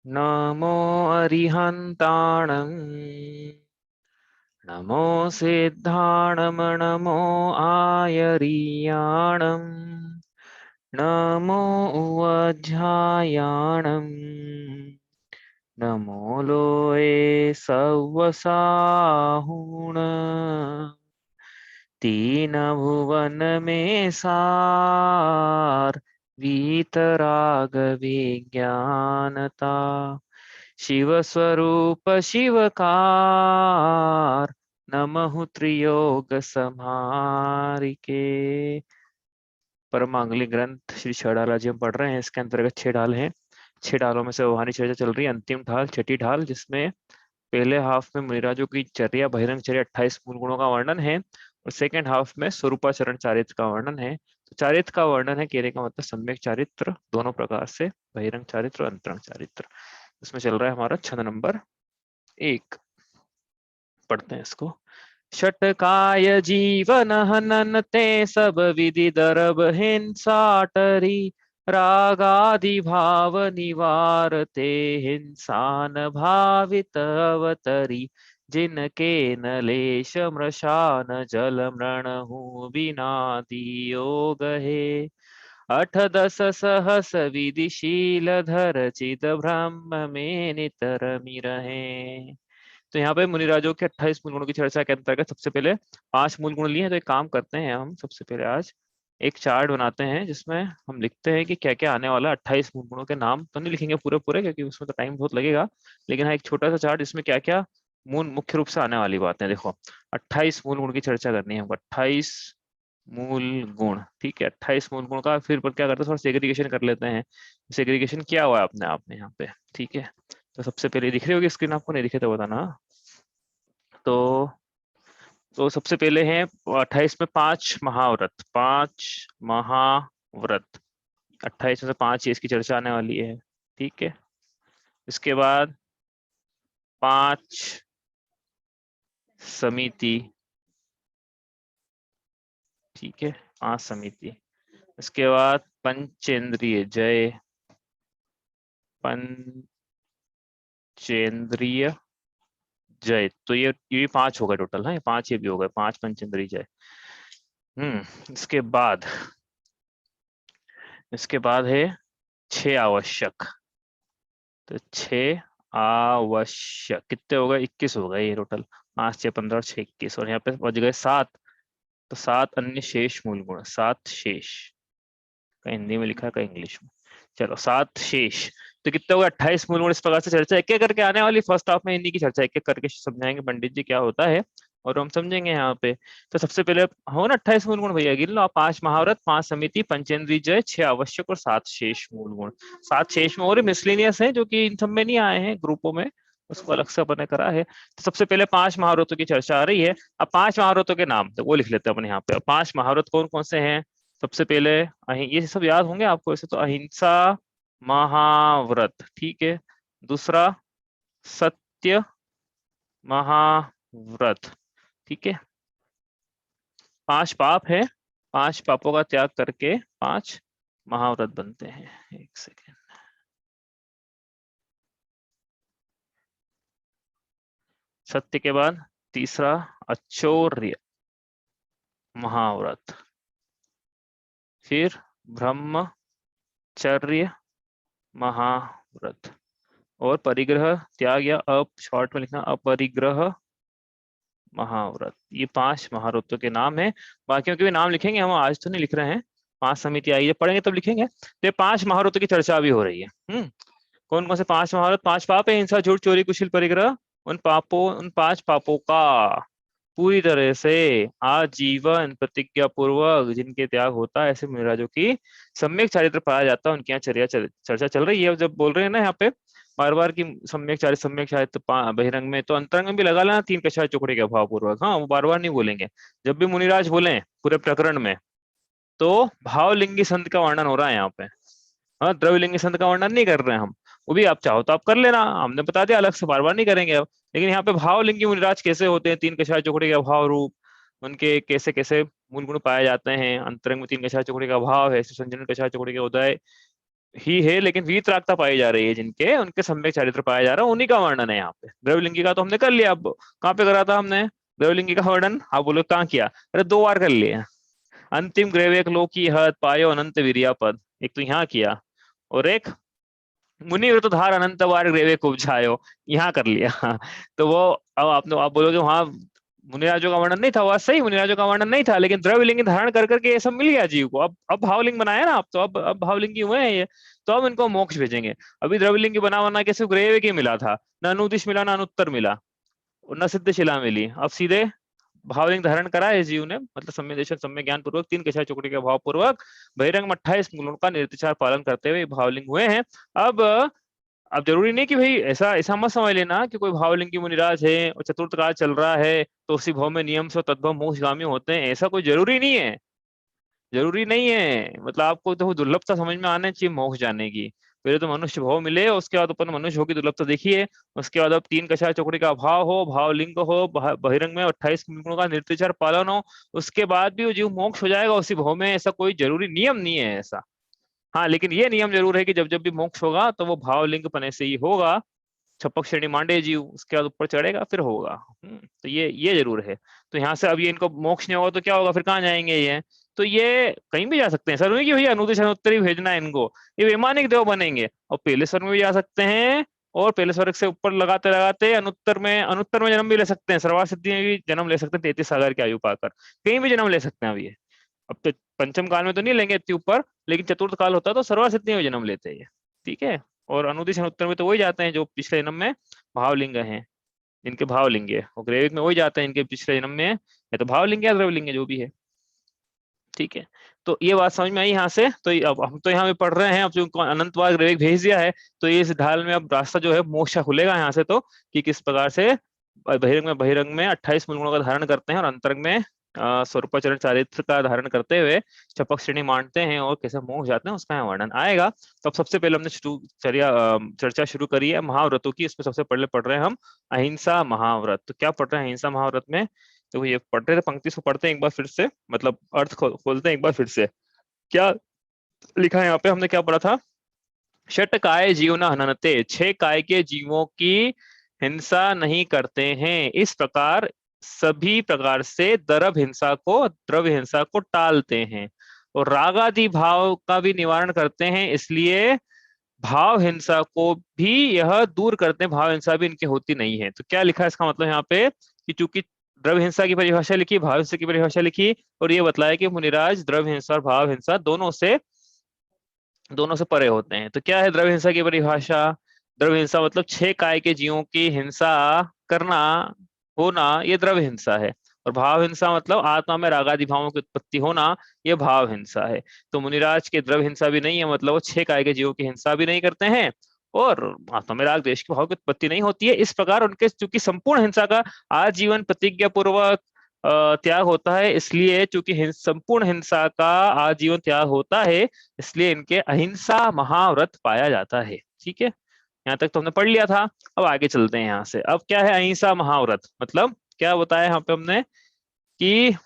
नमो अरिहन्ताणं नमो सिद्धाणं नमो आयरीयाणं नमो उवध्यायाणं नमो लोये सव्वसाहुण तीन भुवन में सार वीतराग विज्ञानता शिव स्वरूप शिवकार नमः त्रियोग समारिके। परमांगली ग्रंथ श्री छड़ाला जी हम पढ़ रहे हैं। इसके अंतर्गत 6 ढाल हैं। 6 ढालों में से वहानी चर्चा चल रही है। अंतिम ढाल छठी ढाल, जिसमें पहले हाफ में मुनिराजों की चर्या बहिरंग चर्या 28 मूल गुणों का वर्णन है और सेकेंड हाफ में स्वरूपाचरण चारित्र का वर्णन है। तो चारित्र का वर्णन है, कहने का मतलब सम्यक चारित्र दोनों प्रकार से, बहिरंग चारित्र और अंतरंग चारित्र। इसमें चल रहा है हमारा छंद नंबर 1। पढ़ते हैं इसको। षटकाय जीवन हनन ते सब विधि दरब हिंसाटरी रागादि भाव निवारते हिंसा न भावित अवतरी जिनके नलेश मृषान जल मृणहु बिना योग है 8 10 सहस विधिशील धर चिद ब्रह्म में नितर रहे। तो यहाँ पे मुनिराजों के 28 मूल गुणों की चर्चा के अंतर्गत सबसे पहले 5 मूल गुण लिए हैं। तो एक काम करते हैं, हम सबसे पहले आज एक चार्ट बनाते हैं जिसमें हम लिखते हैं कि क्या क्या आने वाला। 28 मूल गुणों के नाम तो नहीं लिखेंगे पूरे पूरे, क्योंकि उसमें तो टाइम बहुत लगेगा, लेकिन हाँ एक छोटा सा चार्ट जिसमें क्या क्या मूल मुख्य रूप से आने वाली बातें। देखो 28 मूल गुण की चर्चा करनी है हमको। 28 मूल गुण, ठीक है। 28 मूल गुण का फिर पर क्या करते हैं, थोड़ा सेग्रीगेशन कर लेते हैं। सेग्रीगेशन क्या हुआ है अपने आप में यहाँ पे, ठीक है। तो सबसे पहले दिख रही होगी स्क्रीन आपको, नहीं दिखे तो बताना। तो सबसे पहले हैं 28 में 5 महाव्रत। 5 महाव्रत 28 में से 5 इसकी चर्चा आने वाली है, ठीक है। इसके बाद 5 समिति, ठीक है, 5 समिति। इसके बाद पंचेंद्रिय जय, पंचेंद्रिय जय। तो ये 5 हो गए टोटल, है 5 ये भी हो गए, 5 पंचेंद्रिय जय। इसके बाद है 6 आवश्यक। तो 6 आवश्यक कितने हो गए, 21 हो गए ये टोटल। 5 6 15 और 6 21, और यहाँ पे बच गए 7। तो 7 अन्य शेष मूल गुण, 7 शेष, कहीं हिंदी में लिखा है कहीं इंग्लिश में, चलो 7 शेष। तो कितने हो गए 28 मूल गुण। इस प्रकार से चर्चा एक एक करके आने वाली। फर्स्ट हाफ में इन्हीं की चर्चा एक एक करके समझाएंगे पंडित जी क्या होता है, और हम समझेंगे यहाँ पे। तो सबसे पहले हो ना 28 मूल गुण भैया, गिन लो आप। 5 महाव्रत, 5 समिति, पंचेंद्रिय जय, 6 आवश्यक और 7 शेष मूल गुण। 7 शेष में और मिसलिनियस है जो कि इन सब में नहीं आए हैं ग्रुपों में, उसको अलग से अपने करा है। तो सबसे पहले 5 महाव्रतों की चर्चा आ रही है। अब 5 महाव्रतों के नाम तो वो लिख लेते हैं अपन यहाँ पे। 5 महाव्रत कौन कौन से हैं। सबसे पहले ये सब याद होंगे आपको वैसे तो। अहिंसा महाव्रत, ठीक है। दूसरा सत्य महाव्रत, ठीक है। 5 पाप है, 5 पापों का त्याग करके 5 महाव्रत बनते हैं। एक सेकेंड। सत्य के बाद तीसरा अचौर्य महाव्रत, फिर ब्रह्मचर्य महाव्रत, और परिग्रह त्याग या अप शॉर्ट में लिखना अपरिग्रह महाव्रत। ये 5 महाव्रतों के नाम है। बाकियों के भी नाम लिखेंगे हम, आज तो नहीं लिख रहे हैं। 5 समिति आई है, पढ़ेंगे तब लिखेंगे। तो ये 5 महाव्रतों की चर्चा भी हो रही है। कौन कौन से 5 महाव्रत। 5 पाप है, हिंसा झूठ चोरी कुशील परिग्रह। उन 5 पापों का पूरी तरह से आजीवन प्रतिज्ञा पूर्वक जिनके त्याग होता है, ऐसे मुनिराजों की सम्यक चारित्र पाया जाता है। उनकी यहाँ चर्चा चल रही है। जब बोल रहे हैं ना यहाँ पे बार बार की सम्यक चारित्र बहिरंग में, तो अंतरंग में भी लगा लेना 3 कषाय चुकड़े के अभाव पूर्वक। हाँ, वो बार बार नहीं बोलेंगे। जब भी मुनिराज बोले पूरे प्रकरण में, तो भावलिंगी संत का वर्णन हो रहा है यहाँ पे। हाँ, द्रव्यलिंगी संत का वर्णन नहीं कर रहे हैं हम। वो भी आप चाहो तो आप कर लेना, हमने बता दिया अलग से, बार बार नहीं करेंगे अब। लेकिन यहाँ पे भावलिंगी मुनिराज कैसे होते हैं, 3 कषाय चौकड़ी के अभाव रूप, उनके कैसे कैसे मूल गुण पाए जाते हैं। अंतरंग में 3 कषाय चौकड़ी का अभाव है, संजन कषाय चौकड़ी के उदय, ही है, लेकिन वीतरागता पाई जा रही है जिनके, उनके सम्यक चारित्र पाया जा रहा है, उन्हीं का वर्णन है यहाँ पे। द्रवलिंगी का तो हमने कर लिया, अब कहाँ पे करा था हमने द्रवलिंगी का वर्णन, आप बोलो कहाँ किया? अरे 2 बार कर लिया। अंतिम ग्रेवेक लोकी हत पायो अनंत वीर्या पद, एक तो यहाँ किया, और एक मुनि व्रत धार अनंत बार ग्रेवे को उपजायो, यहाँ कर लिया। तो वो, अब आपने, आप बोलोगे वहां मुनिराजों का वर्णन नहीं था, वह सही, मुनिराजों का वर्णन नहीं था, लेकिन द्रव्यलिंग धारण कर करके ये सब मिल गया जीव को। अब भावलिंग बनाया ना, आप तो अब भावलिंगी हुए हैं ये, तो अब इनको मोक्ष भेजेंगे। अभी द्रव्यलिंगी बना बना के सिर्फ ग्रेवे की मिला था, न अनुदिश मिला, न अनुत्तर मिला, और न सिद्ध शिला मिली। अब सीधे भावलिंग धारण करा है जीव ने, मतलब सम्य देशन सम्य ज्ञान पूर्वक 3 कषाय चौकड़ी के भाव पूर्वक बहिरंग में 28 गुणों का निर्विचार पालन करते हुए भावलिंग हुए हैं। अब अब जरूरी नहीं कि भाई ऐसा ऐसा मत समझ लेना कि कोई भावलिंगी मुनिराज है और चतुर्थ काल चल रहा है तो उसी भाव में नियम से तद्भव मोक्षगामी होते हैं, ऐसा कोई जरूरी नहीं है। जरूरी नहीं है, मतलब आपको तो दुर्लभता समझ में आना चाहिए मोक्ष जाने की। पहले तो मनुष्य भाव मिले, उसके बाद अपन मनुष्य होगी दुर्लभता देखिए, उसके बाद अब 3 कषाय चौकड़ी का अभाव हो, भावलिंग हो, बहिरंग में 28 गुणों का निर्विचार पालन हो, उसके बाद भी वो जीव मोक्ष हो जाएगा उसी भाव में, ऐसा कोई जरूरी नियम नहीं है ऐसा। हाँ, लेकिन ये नियम जरूर है कि जब जब भी मोक्ष होगा तो वो भावलिंग पने से ही होगा। छपक श्रेणी मांडे जीव, उसके बाद ऊपर चढ़ेगा फिर होगा। तो ये जरूर है। तो यहाँ से अब ये इनको मोक्ष नहीं होगा तो क्या होगा, फिर कहाँ जाएंगे ये? तो ये कहीं भी जा सकते हैं, सर में कि भैया अनुदेश अनुत्तरी भेजना है इनको, ये वैमानिक देव बनेंगे, और पहले स्वर्ग में भी जा सकते हैं, और पहले स्वर्ग से ऊपर लगाते लगाते अनुत्तर में जन्म भी ले सकते हैं, सर्वार्थ सिद्धि में भी जन्म ले सकते हैं, 33 सागर की आयु पाकर कहीं भी जन्म ले सकते हैं। अब ये, अब तो पंचम काल में तो नहीं लेंगे इतने ऊपर, लेकिन चतुर्थ काल होता है तो सर्वार्थ सिद्धि में जन्म लेते हैं ये। ठीक है। और अनुदिश अनुत्तर में तो वही जाते हैं जो पिछले जन्म में भावलिंग हैं, इनके भावलिंग है, और ग्रेविक में वही जाते हैं इनके पिछले जन्म में या तो भावलिंग या द्रवलिंग जो भी है। ठीक है। तो ये बात समझ में आई यहाँ से। तो अब हम तो यहाँ पे पढ़ रहे हैं, अब जो अनंत बार ग्रेविक भेज दिया है, तो ये इस ढाल में अब रास्ता जो है मोक्ष का खुलेगा यहाँ से, तो कि किस प्रकार से बहिरंग में 28 मूल गुणों का धारण करते हैं, और अंतरंग में स्वरूपाचरण चारित्र का धारण करते हुए चपक श्रेणी मानते हैं और कैसे मोक्ष जाते हैं, उसका यहाँ वर्णन आएगा। तो अब सबसे पहले हमने चर्चा शुरू करी है महाव्रतों की। इसमें सबसे पहले पढ़ रहे हैं हम अहिंसा महाव्रत। तो क्या पढ़ रहे हैं अहिंसा महाव्रत में? तो ये पढ़ रहे थे, पंक्ति को पढ़ते हैं एक बार फिर से, मतलब अर्थ खोलते हैं एक बार फिर से। क्या लिखा है यहाँ पे, हमने क्या पढ़ा था? षट काय जीव न हननते, 6 काय के जीवों की हिंसा नहीं करते हैं, इस प्रकार सभी प्रकार से द्रव्य हिंसा को टालते हैं, और रागादि भाव का भी निवारण करते हैं, इसलिए भाव हिंसा को भी यह दूर करते हैं, भाव हिंसा भी इनकी होती नहीं है। तो क्या लिखा है इसका मतलब यहाँ पे, कि चूंकि द्रव्य हिंसा की परिभाषा लिखी, भाव हिंसा की परिभाषा लिखी, और ये बताया कि मुनिराज द्रव्य हिंसा और भाव हिंसा दोनों से परे होते हैं। तो क्या है द्रव्य हिंसा की परिभाषा? द्रव्य हिंसा मतलब 6 काय के जीवों की हिंसा करना, होना, ये द्रव्य हिंसा है। और भाव हिंसा मतलब आत्मा में रागादि भावों की उत्पत्ति होना, ये भाव हिंसा है। तो मुनिराज के द्रव्य हिंसा भी नहीं है, मतलब वो 6 काय के जीवों की हिंसा भी नहीं करते हैं, और आत्मा में राग द्वेष के भाव की उत्पत्ति नहीं होती है। इस प्रकार उनके चूंकि संपूर्ण हिंसा का आजीवन प्रतिज्ञा पूर्वक त्याग होता है, इसलिए चूंकि संपूर्ण हिंसा का आजीवन त्याग होता है, इसलिए इनके अहिंसा महाव्रत पाया जाता है। ठीक है, यहाँ तक तो हमने पढ़ लिया था। अब आगे चलते हैं यहाँ से। अब क्या है अहिंसा महाव्रत, मतलब क्या बताया यहाँ पे हमने कि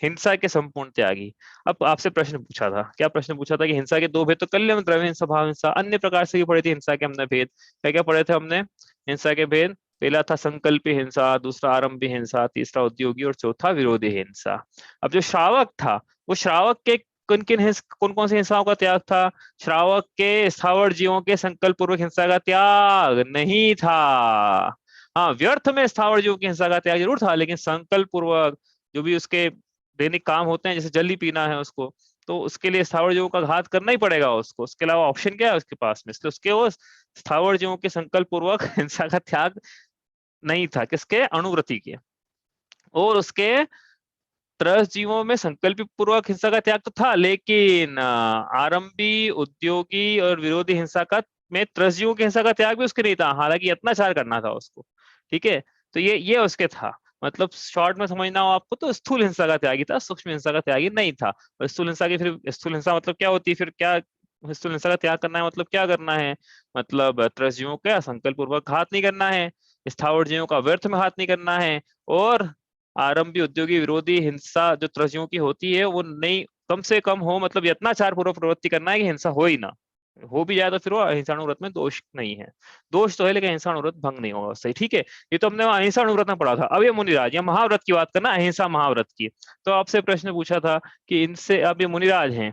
हिंसा के संपूर्ण त्यागी। अब आपसे प्रश्न पूछा था, क्या प्रश्न पूछा था कि हिंसा के 2 भेद तो कर लिया, द्रव्य हिंसा भाव हिंसा, अन्य प्रकार से भी पढ़े थे हिंसा के हमने भेद। क्या क्या पढ़े थे हमने हिंसा के भेद? पहला था संकल्पी हिंसा, दूसरा आरंभी हिंसा, तीसरा उद्योगी, और चौथा विरोधी हिंसा। अब जो श्रावक था, वो श्रावक के कौन कौन सी हिंसाओं का त्याग था? श्रावक के स्थावर जीवों के संकल्प पूर्वक हिंसा का त्याग नहीं था। हाँ, व्यर्थ में स्थावर जीवों की हिंसा का त्याग जरूर था, लेकिन संकल्प पूर्वक जो भी उसके दैनिक काम होते हैं, जैसे जल ही पीना है उसको, तो उसके लिए स्थावर जीवों का घात करना ही पड़ेगा उसको, उसके अलावा ऑप्शन क्या है उसके पास में? इसलिए उसके वो स्थावर जीवों के संकल्प पूर्वक हिंसा का त्याग नहीं था, किसके? अणुव्रति के। और उसके त्रस जीवों में संकल्प पूर्वक हिंसा का त्याग तो था, लेकिन आरंभी, उद्योगी और विरोधी हिंसा का में त्रस जीवों की हिंसा का त्याग भी उसके नहीं था, हालांकि अत्याचार करना था उसको। ठीक है, तो ये उसके था। मतलब शॉर्ट में समझना हो आपको तो स्थूल हिंसा का त्यागी था, सूक्ष्म हिंसा का त्यागी नहीं था। और स्थूल हिंसा की, फिर स्थूल हिंसा मतलब क्या होती है, फिर क्या स्थूल हिंसा का त्याग करना है मतलब क्या करना है? मतलब त्रस जीवों का संकल्प पूर्वक घात नहीं करना है, स्थावर जीवों का व्यर्थ में घात नहीं करना है, और आरंभी, उद्योगी, विरोधी हिंसा जो त्रसियों की होती है वो नहीं, कम से कम हो, मतलब यत्नाचार पूर्वक प्रवृत्ति करना है कि हिंसा हो ही ना। हो भी जाए तो फिर वो अहिंसाणु व्रत में दोष नहीं है। दोष तो है लेकिन अहिंसाणु व्रत भंग नहीं होगा सही, ठीक है। ये तो हमने अहिंसाणु व्रत में पढ़ा था। अब ये मुनिराज, या महाव्रत की बात करना, अहिंसा महाव्रत की। तो आपसे प्रश्न पूछा था कि इनसे, अब ये मुनिराज हैं,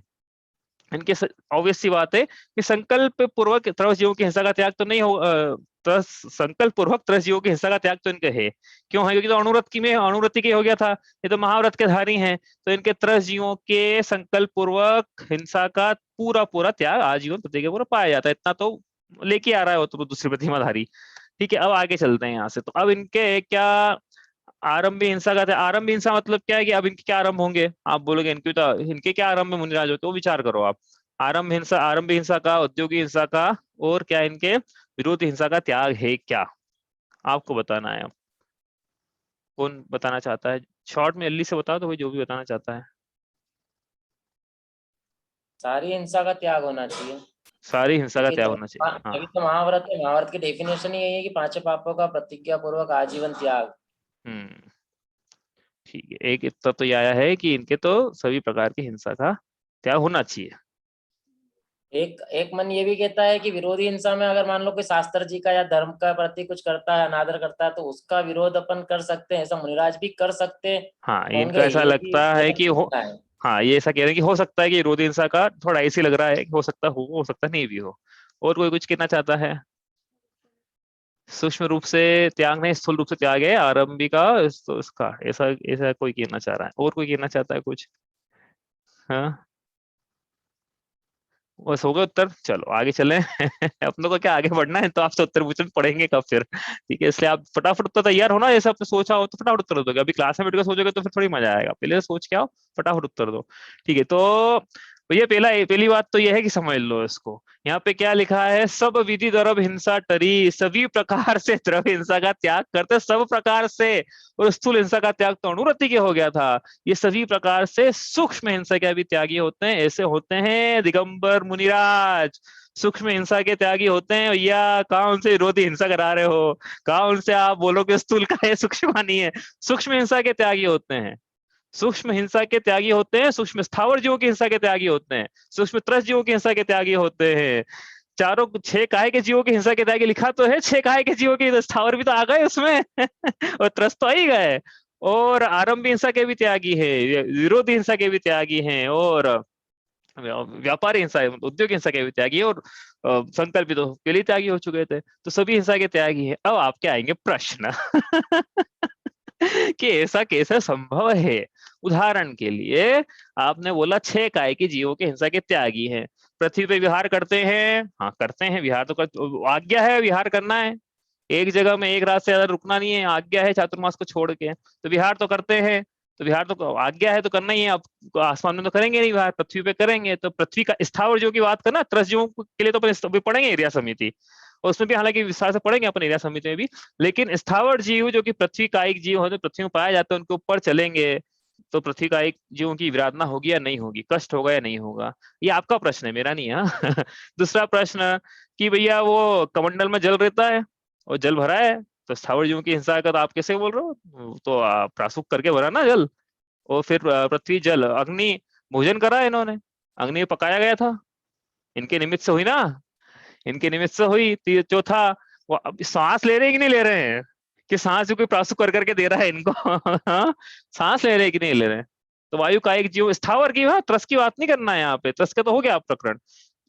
इनके ऑब्वियस सी बात है कि संकल्प पूर्वक त्रस जीवों की हिंसा का त्याग तो नहीं हो, संकल्प पूर्वक त्रस जीवों की हिंसा का त्याग तो इनके है। क्यों है? क्योंकि तो अणुव्रत में अणुव्रति के हो गया था, ये तो महाव्रत के धारी हैं। तो इनके त्रस जीवों के संकल्प पूर्वक हिंसा का पूरा पूरा त्याग आजीवन प्रति के पूरा पाया जाता है। इतना तो लेके आ रहा है वो तो दूसरी प्रतिमाधारी। ठीक है, अब आगे चलते हैं यहाँ से। तो अब इनके क्या आरंभी हिंसा का था? आरंभी हिंसा मतलब क्या है कि अब इनके क्या आरंभ होंगे? आप बोलोगे इनके तो, इनके क्या आरंभ में मुनिराज होते, वो विचार करो आप। आरंभ हिंसा, आरंभी हिंसा का, उद्योगी हिंसा का, और क्या इनके विरोधी हिंसा का त्याग है क्या? आपको बताना है। अब कौन बताना चाहता है? शॉर्ट में जल्दी से बताओ तो कोई जो भी बताना चाहता है। सारी हिंसा का त्याग होना चाहिए। सारी हिंसा का तभी त्याग तो होना चाहिए, हाँ। तभी तो महाव्रत है। महाव्रत की डेफिनेशन ही यही है कि पांचों पापों का प्रतिज्ञा पूर्वक आजीवन त्याग। हम्म, ठीक है। एक इतना तो ये आया है कि इनके तो सभी प्रकार की हिंसा का त्याग होना चाहिए। एक एक मन ये भी कहता है कि विरोधी हिंसा में अगर मान लो कोई शास्त्र जी का या धर्म का प्रति कुछ करता है, अनादर करता है, तो उसका विरोध अपन कर सकते हैं, ऐसा मुनिराज भी कर सकते हाँ, होंगे। इनका ऐसा ये भी लगता है अलग कि हो, चिंता है। हाँ ये ऐसा कह रहे हैं कि हो सकता है कि विरोधी हिंसा का थोड़ा ऐसे लग रहा है कि हो सकता नहीं भी हो। और कोई कुछ कहना चाहता है? सूक्ष्म रूप से त्याग नहीं, स्थूल रूप से त्याग है आरंभी का, तो इसका ऐसा ऐसा कोई कहना चाह रहा है? और कोई कहना चाहता है कुछ? हाँ, बस हो गया उत्तर। चलो आगे चलें। अपनों को क्या आगे बढ़ना है, तो आपसे उत्तर पूछने पढ़ेंगे कब फिर? ठीक है, इसलिए आप फटाफट उत्तर तैयार हो ना, जैसे आपने सोचा हो तो फटाफट उत्तर दोगे। अभी क्लास में बैठ कर सोचोगे तो फिर थोड़ी मजा आएगा, पहले सोच के आओ, फटाफट उत्तर दो। ठीक है, तो भैया पहली बात तो यह है कि समझ लो इसको। यहाँ पे क्या लिखा है? सब विधि द्रव हिंसा टरी, सभी प्रकार से द्रव्य हिंसा का त्याग करते, सब प्रकार से। और स्थूल हिंसा का त्याग तो अणुव्रति के हो गया था। ये सभी प्रकार से सूक्ष्म हिंसा के भी त्यागी होते हैं। ऐसे होते हैं दिगंबर मुनिराज, सूक्ष्म हिंसा के त्यागी होते हैं। या कहा उनसे विरोधी हिंसा करा रहे हो? कहा उनसे आप बोलो कि स्थूल का है, सूक्ष्म नहीं है? सूक्ष्म हिंसा के त्यागी होते हैं। सूक्ष्म हिंसा के त्यागी होते हैं, सूक्ष्म स्थावर जीवों की हिंसा के त्यागी होते हैं, सूक्ष्म त्रस जीवों की हिंसा के त्यागी होते हैं। चारों छह काय के जीवों की हिंसा के त्यागी लिखा तो है, छह काय के जीवों के स्थावर भी तो आ गए उसमें। और त्रस्त तो आ ही गए। और आरंभी हिंसा के भी त्यागी है, विरोधी हिंसा के भी त्यागी हैं, और व्यापारी हिंसा, उद्योग हिंसा के भी त्यागी है, और संकल्प तो के लिए त्यागी हो चुके थे। तो सभी हिंसा के त्यागी है। अब आपके आएंगे प्रश्न। कि ऐसा कैसे संभव है? उदाहरण के लिए आपने बोला छह काय के जीवों के हिंसा के त्यागी हैं, पृथ्वी पे विहार करते हैं। हाँ करते हैं विहार, तो आज्ञा है विहार करना है, एक जगह में एक रात से ज्यादा रुकना नहीं है, आज्ञा है चातुर्मास को छोड़ के। तो विहार तो करते हैं, तो विहार तो आज्ञा है तो करना ही है। अब आसमान में तो करेंगे नहीं विहार, पृथ्वी पे करेंगे। तो पृथ्वी का स्थावर जीवों की बात करना, त्रस जीवों के लिए तो अपन पढ़ेंगे एरिया समिति, और उसमें भी हालांकि विस्तार से पढ़ेंगे अपन एरिया समिति में भी। लेकिन स्थावर जीव जो कि पृथ्वी कायिक जीव होते, पृथ्वी में पाए जाते हैं, उनके ऊपर चलेंगे। तो पृथ्वी कायिक जीवों की विराधना होगी या नहीं होगी, कष्ट होगा या नहीं होगा? ये आपका प्रश्न है, मेरा नहीं है। हाँ। दूसरा प्रश्न कि भैया वो कमंडल में जल रहता है और जल भरा है, तो स्थावर जीवों की हिंसा का तो आप कैसे बोल रहे हो? तो प्रासूक करके भरा ना जल। और फिर पृथ्वी जल अग्नि भोजन करा इन्होंने, अग्नि में पकाया गया था, इनके निमित्त से हुई ना, इनके निमित्त से हुई। चौथा, वो अब सांस ले रहे हैं कि नहीं ले रहे हैं? कि सांस भी कोई प्रासु कर करके दे रहा है इनको? हाँ? सांस ले रहे हैं कि नहीं ले रहे हैं? तो वायु कायिक जीव स्थावर की, हाँ त्रस की बात नहीं करना है यहाँ पे, त्रस का तो हो गया आप प्रकरण।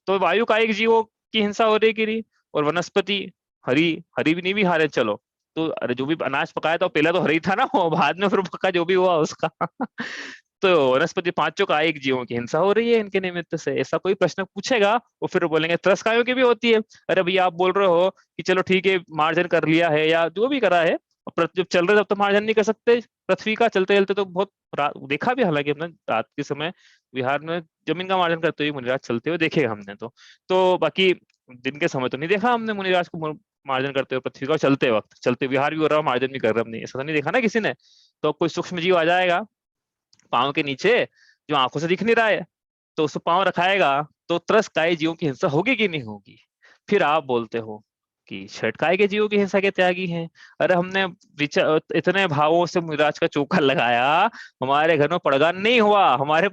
तो वायु कायिक जीवों की हिंसा हो रही गिरी, और वनस्पति, हरी, हरी भी नहीं भी हारे चलो। तो अरे जो भी अनाज पकाया था पहले तो हरी था ना, वो बाद में फिर पका जो भी हुआ उसका। तो वनस्पति पांचों का एक जीवों की हिंसा हो रही है इनके निमित्त से। ऐसा कोई प्रश्न पूछेगा वो फिर बोलेंगे त्रस्कायों की भी होती है। अरे भैया आप बोल रहे हो कि चलो ठीक है मार्जन कर लिया है या जो भी करा है, जब चल रहे तब तो मार्जन नहीं कर सकते पृथ्वी का, चलते चलते तो बहुत देखा भी हालांकि हमने रात के समय बिहार में जमीन का मार्जन करते हुए मुनिराज चलते हुए देखे हमने तो बाकी दिन के समय तो नहीं देखा हमने मुनिराज को मार्जन करते हुए पृथ्वी का, चलते वक्त चलते विहार भी हो रहा है मार्जन भी कर रहा, हमने ऐसा तो नहीं देखा ना किसी ने। तो कोई सूक्ष्म जीव आ जाएगा पाँव के नीचे जो आंखों से दिख नहीं रहा है, तो उस पाँव रखाएगा, तो त्रस काय जीवों की हिंसा होगी कि नहीं होगी? फिर आप बोलते हो कि छठ काय के जीवों की हिंसा के त्यागी हैं। अरे हमने इतने भावों से मुनिराज का चोखा लगाया, हमारे घर में पड़गान नहीं हुआ, हमारे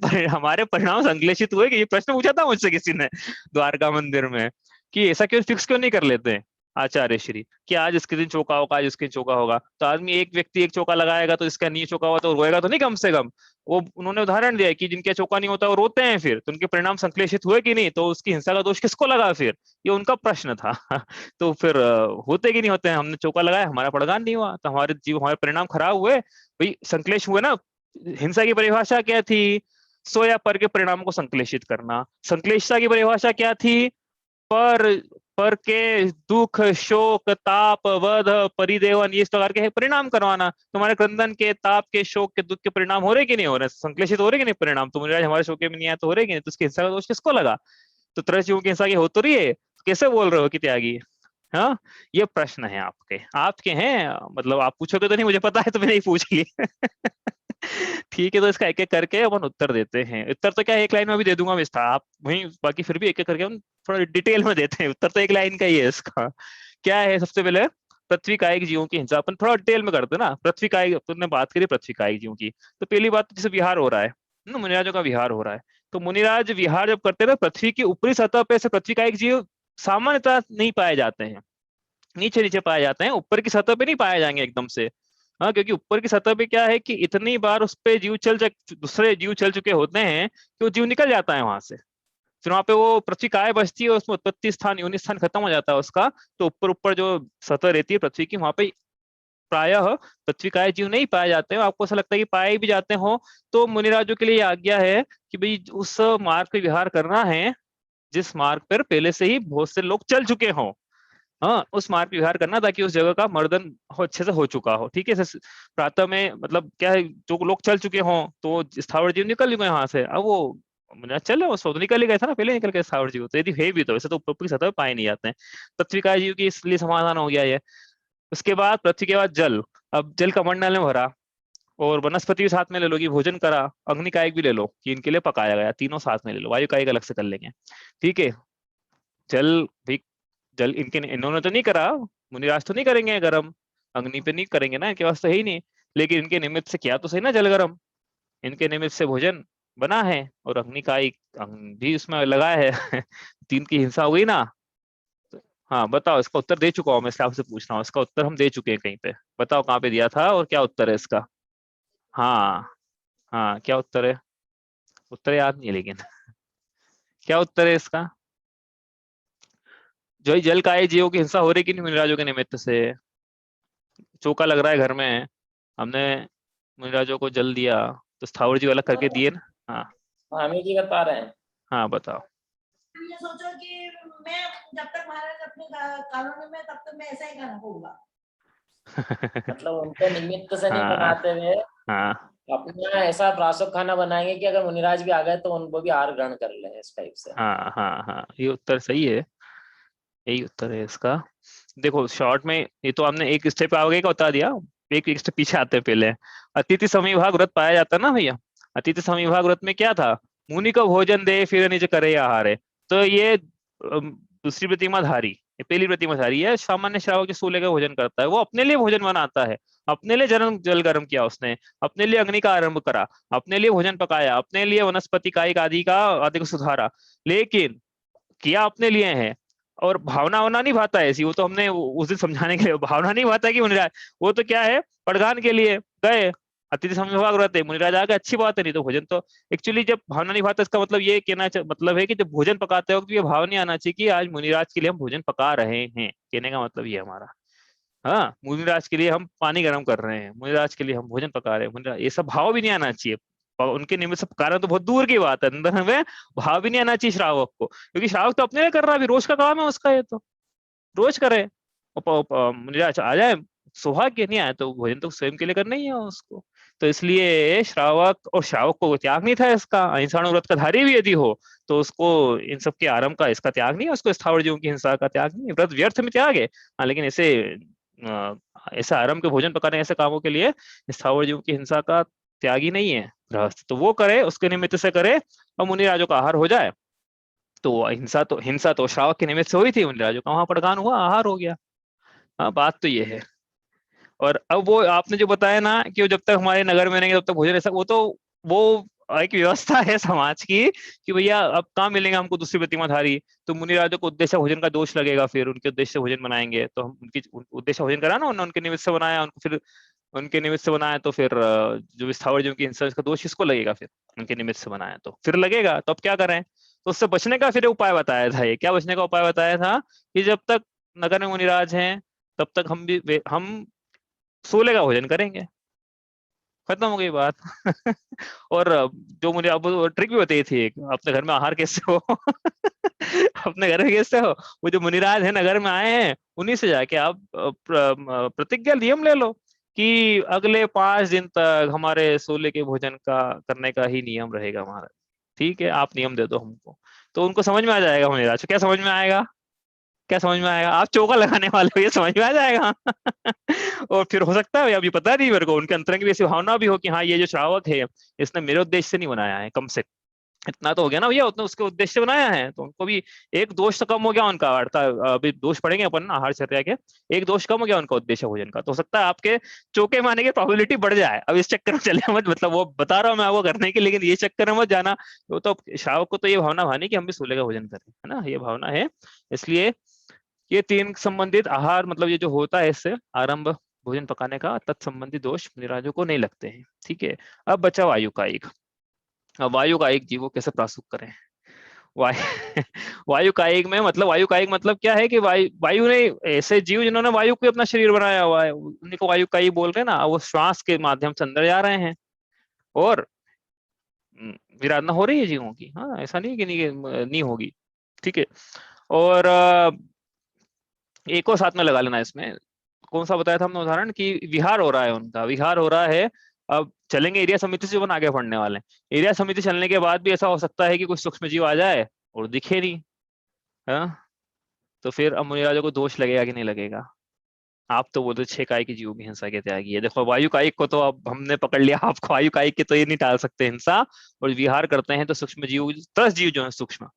परिणाम संश्लेषित हुए कि ये प्रश्न पूछा था मुझसे किसी ने द्वारका मंदिर में, कि ऐसा क्यों फिक्स क्यों नहीं कर लेते हैं आचार्य श्री कि आज इसके दिन चौका होगा, आज इसके दिन चौका होगा। तो आदमी एक व्यक्ति एक चौका लगाएगा तो इसका नहीं चौका हुआ तो रोएगा तो नहीं कम से कम। वो उन्होंने उदाहरण दिया कि जिनके चौका नहीं होता वो रोते हैं, फिर तो उनके परिणाम संश्लेषित हुए कि नहीं, तो उसकी हिंसा का दोष किसको लगा फिर, ये उनका प्रश्न था। तो फिर होते कि नहीं होते हैं, हमने चौका लगाया हमारा पड़गान नहीं हुआ तो हमारे जीव हमारे परिणाम खराब हुए, भाई संश्लेष हुए ना। हिंसा की परिभाषा क्या थी, सो या पर के परिणामों को संश्लेषित करना। संश्लेषता की परिभाषा क्या थी, पर के दुख शोक ताप वध परिदेवन ये इस प्रकार के परिणाम करवाना। तुम्हारे क्रंदन के ताप के शोक के दुख के परिणाम हो रहे कि नहीं हो रहे, संश्लेषित हो रहे कि नहीं परिणाम, तुम आज हमारे शोक में नहीं आया तो हो रहे कि नहीं, तो उसकी हिंसा का दोष किसको लगा। तो तरह जीवों की हिंसा की हो तो रही है, कैसे बोल रहे हो कि त्यागी। हाँ, ये प्रश्न है आपके हैं, मतलब आप पूछोगे तो नहीं मुझे पता है तो मैंने ही पूछ लिया। ठीक है, तो इसका एक एक करके अपन उत्तर देते हैं। उत्तर तो क्या एक लाइन में भी दे दूंगा विस्तार, आप वहीं बाकी फिर भी एक एक करके हम थोड़ा डिटेल में देते हैं। उत्तर तो एक लाइन का ही है इसका। क्या है, सबसे पहले पृथ्वी कायिक जीवों की हिंसा अपन थोड़ा डिटेल में करते हैं ना। पृथ्वी कायिक तुमने बात करी पृथ्वी कायिक जीवों की, तो पहली बात जैसे विहार हो रहा है ना, मुनिराजों का विहार हो रहा है, तो मुनिराज विहार जब करते हैं पृथ्वी की ऊपरी सतह पे से पृथ्वी कायिक जीव सामान्यतः नहीं पाए जाते हैं, नीचे नीचे पाए जाते हैं, ऊपर की सतह पे नहीं पाए जाएंगे एकदम से। हाँ, क्योंकि ऊपर की सतह पे क्या है कि इतनी बार उस पे दूसरे जीव चल चुके होते हैं कि वो जीव निकल जाता है वहां से, फिर वहां पे वो पृथ्वी काय बचती है, उसमें उत्पत्ति स्थान योनि स्थान खत्म हो जाता है उसका। तो ऊपर ऊपर जो सतह रहती है पृथ्वी की, वहां पे प्रायः पृथ्वी काय जीव नहीं पाए जाते हैं। आपको ऐसा लगता है कि पाए भी जाते हो, तो मुनिराजों के लिए आज्ञा है कि भाई उस मार्ग पे विहार करना है जिस मार्ग पर पहले से ही बहुत से लोग चल चुके हों। हाँ, उस मार्ग पे विहार करना ताकि उस जगह का मर्दन अच्छे से हो चुका हो। ठीक है, जैसे प्रातः में मतलब क्या है, जो लोग चल चुके हों तो स्थावर जीव निकल गए वहां से, अब वो चल रहे वो तो निकल ही गए था ना पहले, निकल गए स्थावर जीव, तो यदि है भी तो वैसे तो ऊपर की सतह पे पाए नहीं जाते हैं। पृथ्वी का जीव की इसलिए समाधान हो गया ये। उसके बाद पृथ्वी के बाद जल, अब जल कमंडल में भरा, और वनस्पति भी साथ में ले लो कि भोजन करा, अग्नि कायिक भी ले लो कि इनके लिए पकाया गया, तीनों साथ में ले लो, वायु कायिक अलग से कर लेंगे। ठीक है, जल भी, जल इनके इन्होंने तो नहीं करा, मुनिराज तो नहीं करेंगे गरम, अग्नि पे नहीं करेंगे ना, इनके पास तो है ही नहीं, लेकिन इनके निमित्त से किया तो सही ना जल गरम, इनके निमित्त से भोजन बना है और अग्नि का एक भी उसमें लगा है। तीन की हिंसा हो गई ना। हाँ बताओ, इसका उत्तर दे चुका हूँ मैं, इसलिए आपसे पूछ रहा हूँ, इसका उत्तर हम दे चुके हैं कहीं पे, बताओ कहाँ पे दिया था और क्या उत्तर है इसका। हाँ, हाँ क्या उत्तर है, उत्तर याद नहीं है लेकिन, क्या उत्तर है इसका। जो ही जल काय जीवों की हिंसा हो रही कि नहीं मुनिराजों के निमित्त से, चौका लग रहा है घर में, हमने मुनिराजों को जल दिया, तो स्थावर जीव अलग करके दिए ना। हाँ, हमें जी बता रहे हैं। हाँ बताओ। ये सोचो कि मैं जब तक महाराज अपने कॉलोनी में, तब तक मैं ऐसा ही खाना होगा। मतलब उनको निमित्त से नहीं हाँ, बनाते हुए हाँ, अपना ऐसा प्रासक खाना बनाएंगे कि अगर मुनिराज भी आ गए तो उनको भी आहार ग्रहण कर ले, इस टाइप से। हाँ, हाँ, हाँ, ये उत्तर सही है, यही उत्तर है इसका। देखो शॉर्ट में ये तो हमने एक स्टेप आगे का बता दिया, एक स्टेप पीछे आते हैं पहले। अतिथि समविभाग व्रत पाया जाता है ना भैया, अतिथि समविभाग व्रत में क्या था, मुनि को भोजन दे फिर निज करे आहार है। तो ये दूसरी प्रतिमाधारी, ये पहली प्रतिमाधारी है, सामान्य श्रावक जो सूले का भोजन करता है वो अपने लिए भोजन बनाता है, अपने लिए जल गर्म किया उसने, अपने लिए अग्नि का आरंभ करा, अपने लिए भोजन पकाया, अपने लिए वनस्पति कायिक आदि को सुधारा, लेकिन किया अपने लिए है। और भावना होना नहीं भाता है ऐसी, वो तो हमने उस दिन समझाने के लिए, भावना नहीं भाता है कि मुनिराज, वो तो क्या है पड़गान के लिए गए, अतिथि समविभाग रहते मुनिराज आ गए, अच्छी बात है, नहीं तो भोजन तो एक्चुअली जब भावना नहीं भाता इसका मतलब ये कहना मतलब है कि जब भोजन पकाते वक्त ये भाव नहीं आना चाहिए कि आज मुनिराज के लिए हम भोजन पका रहे हैं, कहने का मतलब ये हमारा। हाँ, मुनिराज के लिए हम पानी गर्म कर रहे हैं, मुनिराज के लिए हम भोजन पका रहे हैं, मुनिराज ये सब भाव भी नहीं आना चाहिए। और उनके निमित्त सब कारण तो बहुत दूर की बात है, अंदर हमें भाव भी नहीं आना चाहिए श्रावक को, क्योंकि श्रावक तो अपने लिए कर रहा है, अभी रोज का काम है उसका, ये तो रोज करे। मुनिराज आ जाए सौभाग्य, नहीं आए तो भोजन तो स्वयं के लिए करना ही है उसको। तो इसलिए श्रावक, और श्रावक को त्याग नहीं था इसका, अहिंसाणु व्रत का धारी भी यदि हो तो उसको इन सब के आरंभ का इसका त्याग नहीं है, उसको स्थावर जीवों की हिंसा का त्याग नहीं है, व्रत व्यर्थ में त्याग है। हाँ, लेकिन ऐसे ऐसे आरंभ के भोजन पकाने ऐसे कामों के लिए स्थावर जीवों की हिंसा का त्यागी नहीं है गृहस्थ, तो वो करे, उसके निमित्त से करे और मुनिराजों का आहार हो जाए। तो हिंसा तो श्रावक के निमित्त से हुई थी, मुनिराजों का वहां पड़गान हुआ, आहार हो गया। हाँ, बात तो ये है। और अब वो आपने जो बताया ना कि वो जब तक हमारे नगर में रहेंगे तब तक भोजन ऐसा, वो एक व्यवस्था है समाज की कि भैया अब कहाँ मिलेंगे हमको दूसरी प्रतिमाधारी। तो मुनिराजों को उद्देश्य भोजन का दोष लगेगा, फिर उनके उद्देश्य से भोजन बनाएंगे तो हम उद्देश्य भोजन करा ना उन्होंने, उनके निमित्त से बनाया उनको, फिर उनके निमित्त से बनाया तो फिर जो स्थावर जीव की हिंसा इसका दोष किसको लगेगा, फिर उनके निमित्त से बनाया तो फिर लगेगा। तो अब क्या करें, तो उससे बचने का फिर उपाय बताया था। ये क्या बचने का उपाय बताया था कि जब तक नगर में मुनिराज हैं तब तक हम सोले का भोजन करेंगे, खत्म हो गई बात। और जो मुझे अब ट्रिक भी बताई थी, अपने घर में आहार कैसे हो अपने घर में कैसे हो, वो जो मुनिराज है नगर में आए हैं उन्हीं से जाके आप प्रतिज्ञा नियम ले लो कि अगले 5 दिन तक हमारे सोले के भोजन का करने का ही नियम रहेगा हमारा। ठीक है, आप नियम दे दो हमको, तो उनको समझ में आ जाएगा। मुनिराज को क्या समझ में आएगा, क्या समझ में आएगा, आप चौका लगाने वाले हो ये समझ में आ जाएगा। और फिर हो सकता है, अभी पता नहीं मेरे को, उनके अंतरंग की ऐसी भावना भी हो कि हाँ ये जो श्रावक है इसने मेरे उद्देश्य से नहीं बनाया है, कम से इतना तो हो गया ना भैया, उतना उसके उद्देश्य से बनाया है, तो उनको भी एक दोष तो कम हो गया उनका। अर्थात अभी दोष पड़ेंगे अपन आहार चर्या के, एक दोष कम हो गया उनका उद्देश्य भोजन का। तो हो सकता है आपके चौके में आने की प्रोबेबिलिटी बढ़ जाए। अब इस चक्कर में चले मत, मतलब वो बता रहा हूँ मैं आपको करने की, लेकिन ये चक्कर में मत जाना। वो तो श्रावक को तो ये भावना भानी कि हम भी सूले का भोजन करें, है ना, ये भावना है। इसलिए ये 3 संबंधित आहार, मतलब ये जो होता है इससे आरंभ भोजन पकाने का, तत्संबंधी दोष मुनिराजों को नहीं लगते हैं। ठीक है, अब बचा वायु का एक। अब वायु का एक जीवो कैसे प्रासुक करें। वायु वायु कायिक में मतलब, वायु कायिक मतलब क्या है कि वायु ने ऐसे जीव जिन्होंने वायु को अपना शरीर बनाया हुआ है उन्हीं को वायु कायिक बोल रहे हैं ना। वो श्वास के माध्यम से अंदर जा रहे हैं और विराधना हो रही है जीवों की। हाँ, ऐसा नहीं कि नहीं होगी। ठीक है, और एक और साथ में लगा लेना इसमें, कौन सा बताया था हमने उदाहरण कि विहार हो रहा है, उनका विहार हो रहा है। अब चलेंगे एरिया समिति से, अपन आगे पढ़ने वाले हैं। एरिया समिति चलने के बाद भी ऐसा हो सकता है कि कुछ सूक्ष्म जीव आ जाए और दिखे नहीं, है। तो फिर अब मुनिराजों को दोष लगेगा कि नहीं लगेगा। आप तो बोलते 6 काय की जीव की हिंसा के त्यागी है। देखो वायु कायिक को तो अब हमने पकड़ लिया, आपको वायु कायिक के तो ये नहीं टाल सकते हिंसा, और विहार करते हैं तो सूक्ष्म जीव, 10 जीव जो है सूक्ष्म,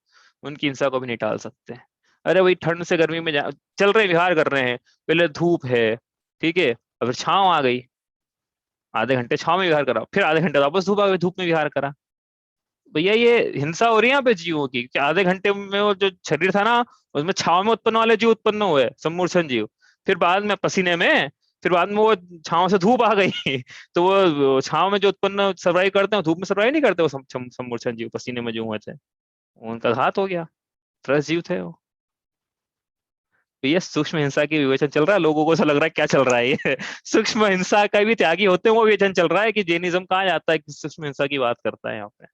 उनकी हिंसा को भी नहीं टाल सकते। अरे वही ठंड से गर्मी में चल रहे विहार कर रहे हैं, पहले धूप है, ठीक है, और फिर छांव आ गई, आधे घंटे छांव में विहार करा, फिर आधे घंटे वापस धूप आ गई, धूप में विहार करा। भैया ये हिंसा हो रही है यहाँ पे जीवों की कि आधे घंटे में वो जो शरीर था ना उसमें छांव में उत्पन्न वाले जीव उत्पन्न हुए, सम्मूर्छन जीव, फिर बाद में पसीने में, फिर बाद में वो छांव से धूप आ गई तो वो छांव में जो उत्पन्न सर्वाइव करते हैं धूप में सर्वाइव नहीं करते वो सम्मूर्छन जीव, पसीने में जो हुए थे उनका घात हो गया, 10 जीव थे वो। तो ये सूक्ष्म हिंसा की विवेचन चल रहा है। लोगों को ऐसा लग रहा है क्या चल रहा है ये सूक्ष्म हिंसा का भी त्यागी होते हैं वो विवेचन चल रहा है कि जैनिज्म कहाँ जाता है कि सूक्ष्म हिंसा की बात करता है यहाँ पे।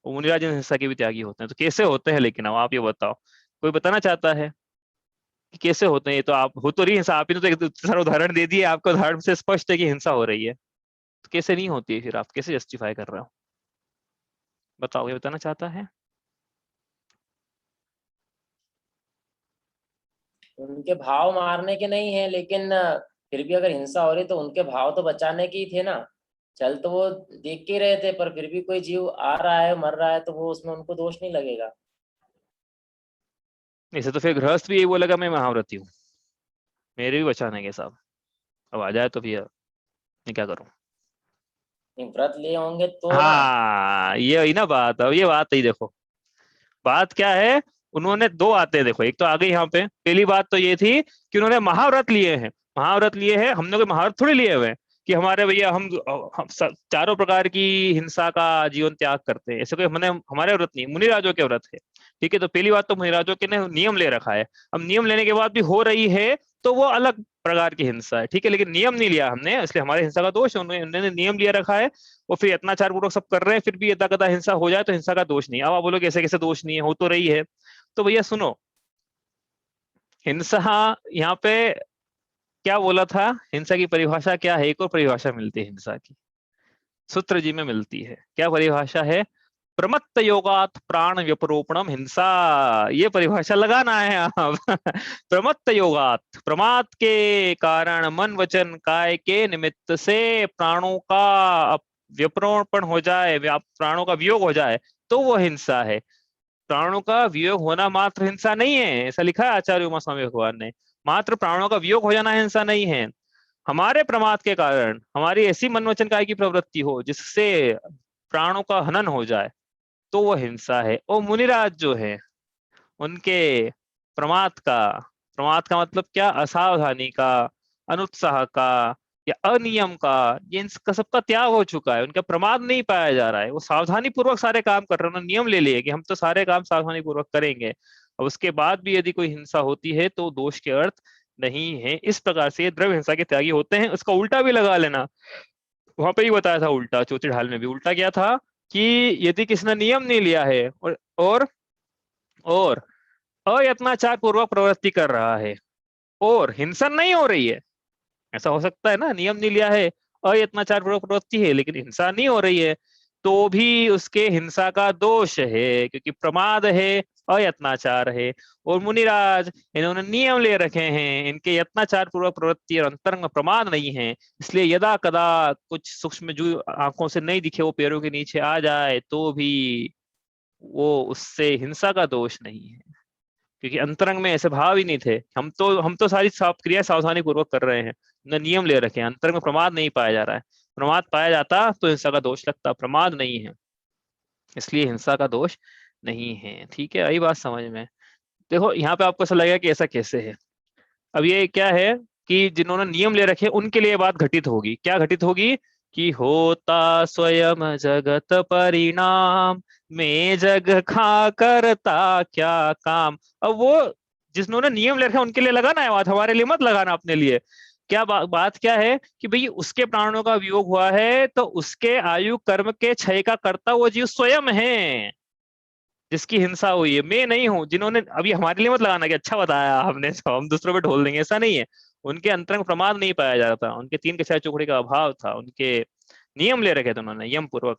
मुनिराज हिंसा के भी त्यागी होते हैं, तो कैसे होते हैं, लेकिन अब आप ये बताओ, कोई बताना चाहता है कि कैसे होते हैं। ये तो आप हो तो रही हिंसा, आप ही ने तो एक सारा उदाहरण दे दिए, आपका उदाहरण से स्पष्ट है कि हिंसा हो रही है, तो कैसे नहीं होती है, फिर आप कैसे जस्टिफाई कर रहे हो, बताओ, ये बताना चाहता है। उनके भाव मारने के नहीं है, लेकिन फिर भी अगर हिंसा हो रही तो उनके भाव तो बचाने के ही थे ना। चल तो वो देख के रहे थे, पर फिर भी कोई जीव आ रहा है मर रहा है तो वो उसमें उनको दोष नहीं लगेगा। ऐसे तो फिर गृहस्थ भी यही बोलेगा मैं महाव्रती हूँ, मेरे भी बचाने के साहब, अब आ जाए तो फिर मैं क्या करूँ। नहीं, व्रत लिए होंगे तो ना। हाँ ये वही ना बात, अब ये बात ही देखो, बात क्या है, उन्होंने 2 बातें देखो, एक तो आ गई यहाँ पे। पहली बात तो ये थी कि उन्होंने महाव्रत लिए हैं, महाव्रत लिए हैं, हमने कोई महाव्रत थोड़ी लिए हुए हैं कि हमारे भैया हम चारों प्रकार की हिंसा का जीवन त्याग करते हैं, ऐसे कोई हमने हमारे व्रत नहीं, मुनिराजों के व्रत है। ठीक है, तो पहली बात तो मुनिराजों के ने नियम ले रखा है, अब नियम लेने के बाद भी हो रही है तो वो अलग प्रकार की हिंसा है। ठीक है, लेकिन नियम नहीं लिया हमने, इसलिए हमारे हिंसा का दोष है, उन्होंने नियम लिया रखा है, वो फिर अत्याचार पूर्वक सब कर रहे हैं, फिर भी यदा कदा हिंसा हो जाए तो हिंसा का दोष नहीं। अब आप बोलोगे कैसे कैसे दोष नहीं है, हो तो रही है। तो भैया सुनो, हिंसा यहाँ पे क्या बोला था, हिंसा की परिभाषा क्या है, एक और परिभाषा मिलती है हिंसा की, सूत्र जी में मिलती है। क्या परिभाषा है, प्रमत्त योगात प्राण व्यपरोपणम हिंसा, ये परिभाषा लगाना है आप प्रमत्त योगात, प्रमाद के कारण मन वचन काय के निमित्त से प्राणों का व्यपरोपण हो जाए, प्राणों का वियोग हो जाए तो वो हिंसा है। प्राणों का वियोग होना मात्र हिंसा नहीं है, ऐसा लिखा है आचार्य उमा स्वामी भगवान ने। मात्र प्राणों का वियोग हो जाना हिंसा नहीं है। हमारे प्रमाद के कारण हमारी ऐसी मन वचन काया की प्रवृत्ति हो जिससे प्राणों का हनन हो जाए तो वो हिंसा है। और मुनिराज जो है उनके प्रमाद का, प्रमाद का मतलब क्या, असावधानी का, अनुत्साह का या अनियम का, ये इनका सबका त्याग हो चुका है। उनका प्रमाद नहीं पाया जा रहा है, वो सावधानी पूर्वक सारे काम कर रहे हैं। उन्होंने नियम ले लिए कि हम तो सारे काम सावधानी पूर्वक करेंगे, और उसके बाद भी यदि कोई हिंसा होती है तो दोष के अर्थ नहीं है। इस प्रकार से ये द्रव्य हिंसा के त्यागी होते हैं। उसका उल्टा भी लगा लेना, वहां पे ही बताया था उल्टा, चौथी ढाल में भी उल्टा क्या था कि यदि किसी ने नियम नहीं लिया है और अयत्नाचार पूर्वक प्रवृत्ति कर रहा है और हिंसा नहीं हो रही है, ऐसा हो सकता है ना, नियम नहीं लिया है, अयत्नाचार पूर्वक प्रवृत्ति है लेकिन हिंसा नहीं हो रही है, तो भी उसके हिंसा का दोष है, क्योंकि प्रमाद है, अयत्नाचार है। और मुनिराज इन्होंने नियम ले रखे हैं, इनके यत्नाचार पूर्वक प्रवृत्ति और अंतरंग में प्रमाद नहीं है, इसलिए यदा कदा कुछ सूक्ष्म जीव आंखों से नहीं दिखे, वो पैरों के नीचे आ जाए तो भी वो उससे हिंसा का दोष नहीं है, क्योंकि अंतरंग में ऐसे भाव ही नहीं थे। हम तो सारी क्रिया सावधानी पूर्वक कर रहे हैं, न नियम ले रखे हैं, अंतरंग में प्रमाद नहीं पाया जा रहा है। प्रमाद पाया जाता तो हिंसा का दोष लगता, प्रमाद नहीं है इसलिए हिंसा का दोष नहीं है। ठीक है, आई बात समझ में। देखो यहाँ पे आपको ऐसा लगेगा कि ऐसा कैसे है। अब ये क्या है कि जिन्होंने नियम ले रखे उनके लिए बात घटित होगी। क्या घटित होगी कि होता स्वयं जगत परिणाम, मैं जग खा करता क्या काम। अब वो जिन्होंने नियम ले रखे उनके लिए लगाना है बात, हमारे लिए मत लगाना अपने लिए। क्या बात क्या है कि भाई उसके प्राणों का वियोग हुआ है तो उसके आयु कर्म के क्षय का कर्ता वो जीव स्वयं है जिसकी हिंसा हुई है, मैं नहीं हूं। जिन्होंने अभी हमारे लिए मत लगाना कि अच्छा बताया आपने, तो हम दूसरों पे ढोल देंगे, ऐसा नहीं है। उनके अंतरंग प्रमाद नहीं पाया जा रहा था, उनके तीन के छह चौकड़ी का अभाव था, उनके नियम ले रखे थे उन्होंने, नियम पूर्वक